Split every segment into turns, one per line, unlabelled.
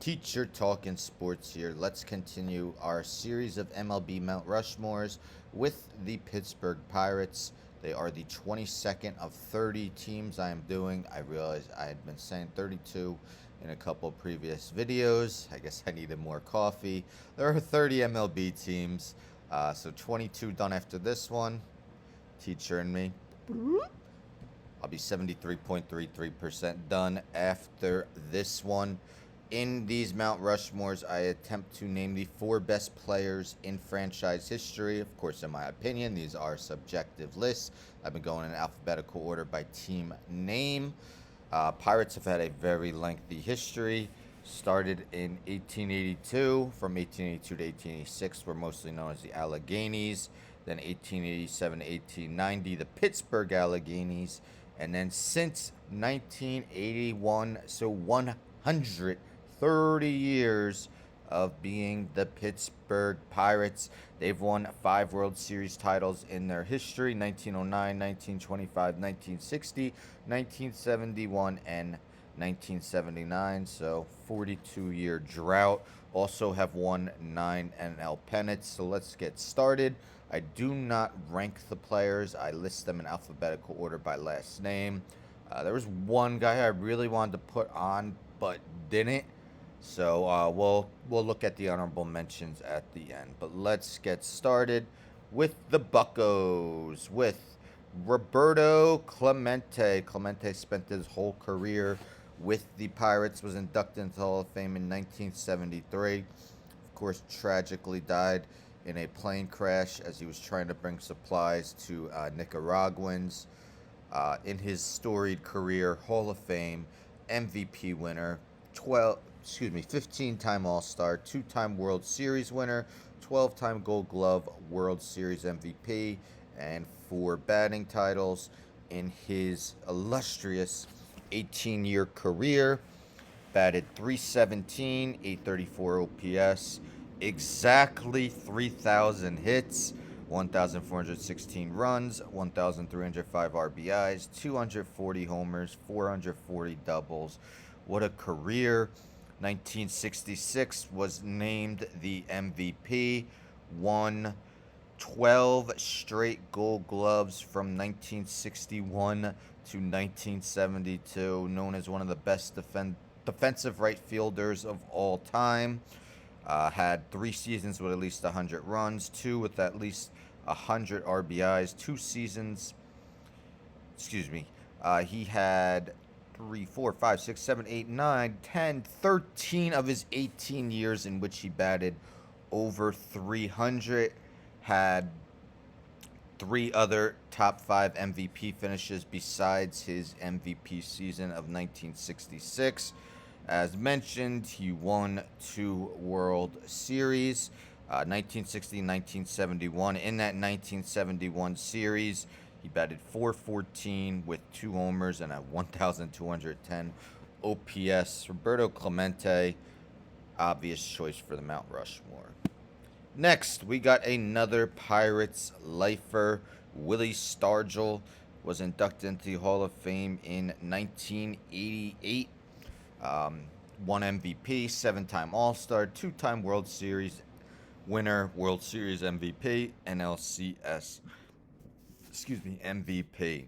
Teacher Talking Sports here. Let's continue our series of MLB Mount Rushmores with the Pittsburgh Pirates. They are the 22nd of 30 teams I am doing. I realized I had been saying 32 in a couple previous videos. I guess I needed more coffee. There are 30 MLB teams, so 22 done after this one. Teacher and me. I'll be 73.33% done after this one. In these Mount Rushmores, I attempt to name the 4 best players in franchise history. Of course, in my opinion, these are subjective lists. I've been going in alphabetical order by team name. Pirates have had a very lengthy history. Started in 1882. From 1882 to 1886, were mostly known as the Alleghenies. Then 1887 to 1890, the Pittsburgh Alleghenies. And then since 1981, so 130 years of being the Pittsburgh Pirates. They've won 5 World Series titles in their history: 1909, 1925, 1960, 1971, and 1979. So 42-year drought. Also have won 9 NL pennants. So let's get started. I do not rank the players. I list them in alphabetical order by last name. There was one guy I really wanted to put on, but didn't. So we'll look at the honorable mentions at the end. But let's get started with the Buccos, with Roberto Clemente. Clemente spent his whole career with the Pirates, was inducted into the Hall of Fame in 1973. Of course, tragically died in a plane crash as he was trying to bring supplies to Nicaraguans. In his storied career, Hall of Fame, MVP winner, 15-time All-Star, 2-time World Series winner, 12-time Gold Glove World Series MVP, and 4 batting titles in his illustrious 18-year career. Batted .317, .834 OPS, exactly 3,000 hits, 1,416 runs, 1,305 RBIs, 240 homers, 440 doubles. What a career. 1966 was named the MVP, won 12 straight Gold Gloves from 1961 to 1972, known as one of the best defensive right fielders of all time. Had 3 seasons with at least 100 runs, 2 with at least 100 RBIs, 2 seasons. He had 3, 4, 5, 6, 7, 8, 9, 10, 13 of his 18 years in which he batted over 300. Had 3 other top 5 MVP finishes besides his MVP season of 1966. As mentioned, he won 2 World Series, 1960 and 1971. In that 1971 series, he batted .414 with 2 homers and a 1,210 OPS. Roberto Clemente, obvious choice for the Mount Rushmore. Next, we got another Pirates lifer. Willie Stargell was inducted into the Hall of Fame in 1988. 1 MVP, 7-time All-Star, 2-time World Series winner, World Series MVP, NLCS MVP.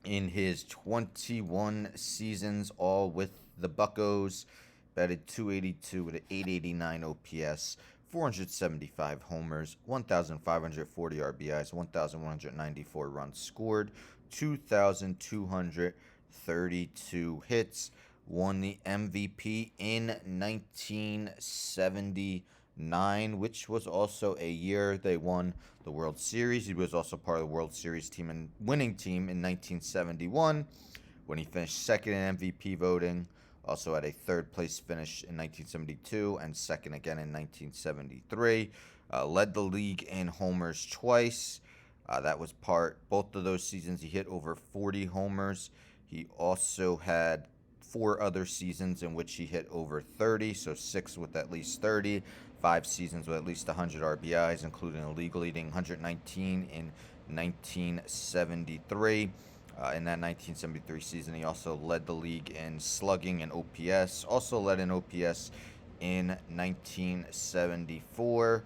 In his 21 seasons, all with the Buccos, batted .282 with an .889 OPS, 475 homers, 1,540 RBIs, 1,194 runs scored, 2,232 hits. Won the MVP in 1979, which was also a year they won the World Series. He was also part of the World Series team and winning team in 1971 when he finished second in MVP voting. Also had a 3rd place finish in 1972 and second again in 1973. Led the league in homers twice. Both of those seasons he hit over 40 homers. He also had 4 other seasons in which he hit over 30, so 6 with at least 30, 5 seasons with at least 100 RBIs, including a league-leading 119 in 1973. In that 1973 season, he also led the league in slugging and OPS. Also led in OPS in 1974.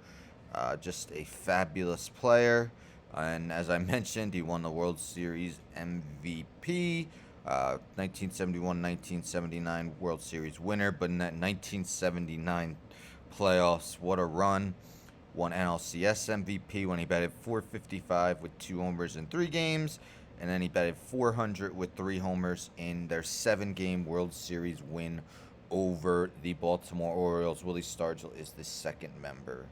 Just a fabulous player. And as I mentioned, he won the World Series MVP. 1971 1979 World Series winner. But in that 1979 playoffs, what a run. Won NLCS MVP when he batted .455 with 2 homers in 3 games. And then he batted .400 with 3 homers in their 7-game World Series win over the Baltimore Orioles. Willie Stargell is the second member.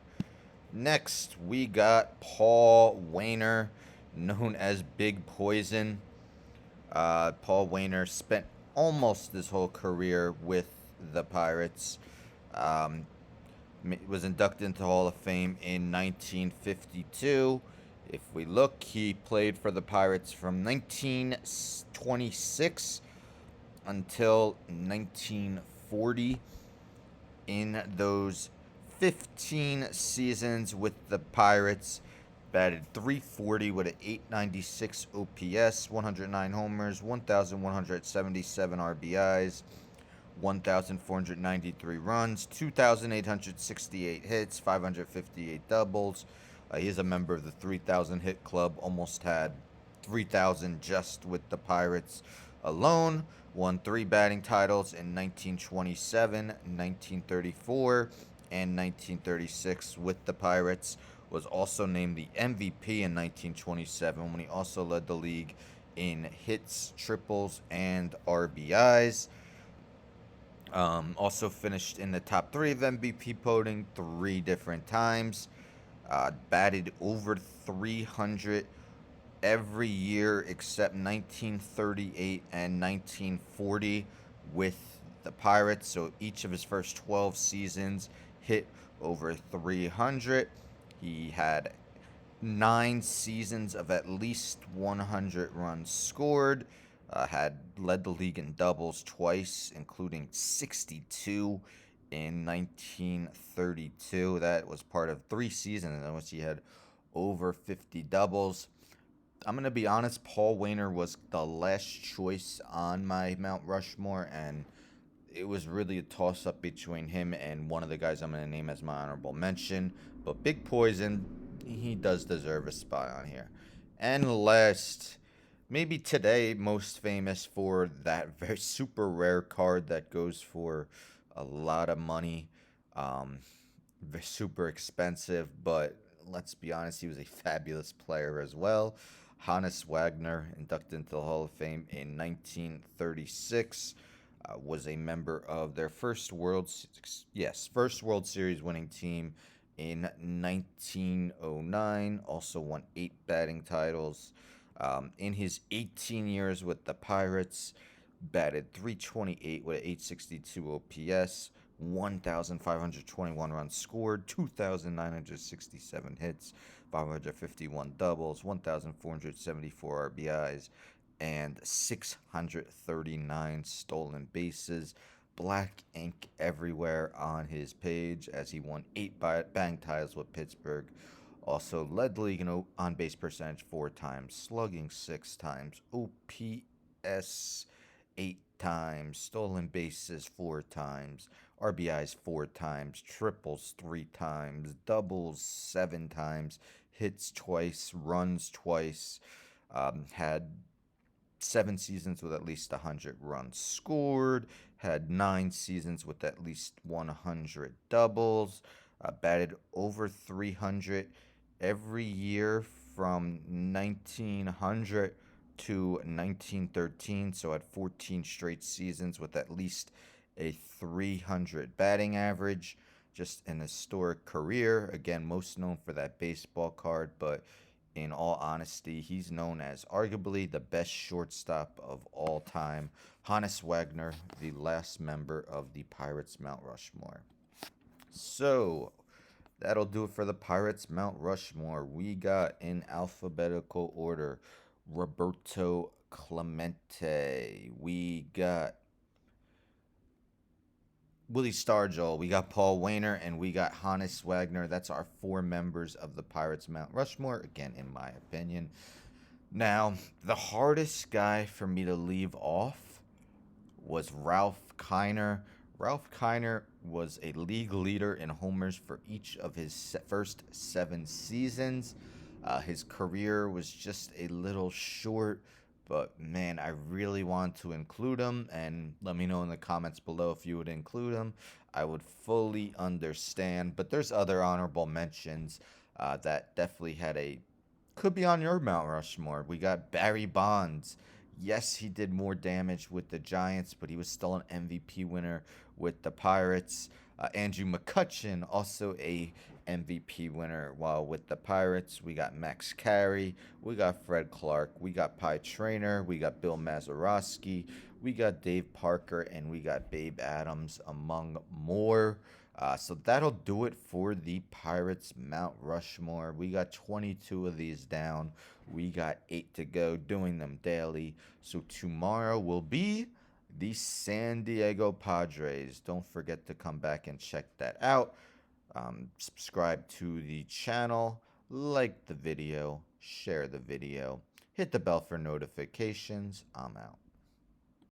Next, we got Paul Waner, known as Big Poison. Paul Waner spent almost his whole career with the Pirates. Was inducted into Hall of Fame in 1952. If we look, he played for the Pirates from 1926 until 1940. In those 15 seasons with the Pirates, batted .340 with an .896 OPS, 109 homers, 1,177 RBIs, 1,493 runs, 2,868 hits, 558 doubles. He is a member of the 3,000 hit club, almost had 3,000 just with the Pirates alone. Won 3 batting titles in 1927, 1934, and 1936 with the Pirates. Was also named the MVP in 1927 when he also led the league in hits, triples, and RBIs. Also finished in the top 3 of MVP voting 3 different times. Batted over 300 every year except 1938 and 1940 with the Pirates. So each of his first 12 seasons hit over 300. He had 9 seasons of at least 100 runs scored. Had led the league in doubles twice, including 62 in 1932. That was part of 3 seasons in which he had over 50 doubles. I'm going to be honest, Paul Waner was the last choice on my Mount Rushmore, and it was really a toss-up between him and one of the guys I'm going to name as my honorable mention. But Big Poison, he does deserve a spot on here. And last, maybe today most famous for that very super rare card that goes for a lot of money. Super expensive, but let's be honest, he was a fabulous player as well. Hannes Wagner, inducted into the Hall of Fame in 1936, was a member of their first World Series winning team in 1909. Also won 8 batting titles. In his 18 years with the Pirates, batted .328 with an .862 OPS, 1,521 runs scored, 2,967 hits, 551 doubles, 1,474 RBIs, and 639 stolen bases. Black ink everywhere on his page as he won 8 batting titles with Pittsburgh. Also led the league in on-base percentage 4 times, slugging 6 times, OPS 8 times, stolen bases 4 times, RBIs 4 times, triples 3 times, doubles 7 times, hits twice, runs twice. Had 7 seasons with at least 100 runs scored, had 9 seasons with at least 100 doubles, batted over 300 every year from 1900 to 1913, so had 14 straight seasons with at least a 300 batting average. Just an historic career. Again, most known for that baseball card, but in all honesty, he's known as arguably the best shortstop of all time. Hannes Wagner, the last member of the Pirates Mount Rushmore. So, that'll do it for the Pirates Mount Rushmore. We got in alphabetical order Roberto Clemente. We got Willie Stargell, we got Paul Waner, and we got Hannes Wagner. That's our 4 members of the Pirates Mount Rushmore, again, in my opinion. Now, the hardest guy for me to leave off was Ralph Kiner. Ralph Kiner was a league leader in homers for each of his first 7 seasons. His career was just a little short, but man, I really want to include him. And let me know in the comments below if you would include him. I would fully understand. But there's other honorable mentions that definitely could be on your Mount Rushmore. We got Barry Bonds. Yes, he did more damage with the Giants, but he was still an MVP winner with the Pirates. Andrew McCutchen, also a MVP winner while with the Pirates. We got Max Carey, we got Fred Clark, we got Pie Trainer, we got Bill Mazeroski, we got Dave Parker, and we got Babe Adams, among more. So that'll do it for the Pirates Mount Rushmore. We got 22 of these down. We got 8 to go, doing them daily. So tomorrow will be the San Diego Padres. Don't forget to come back and check that out. Subscribe to the channel, like the video, share the video, hit the bell for notifications. I'm out.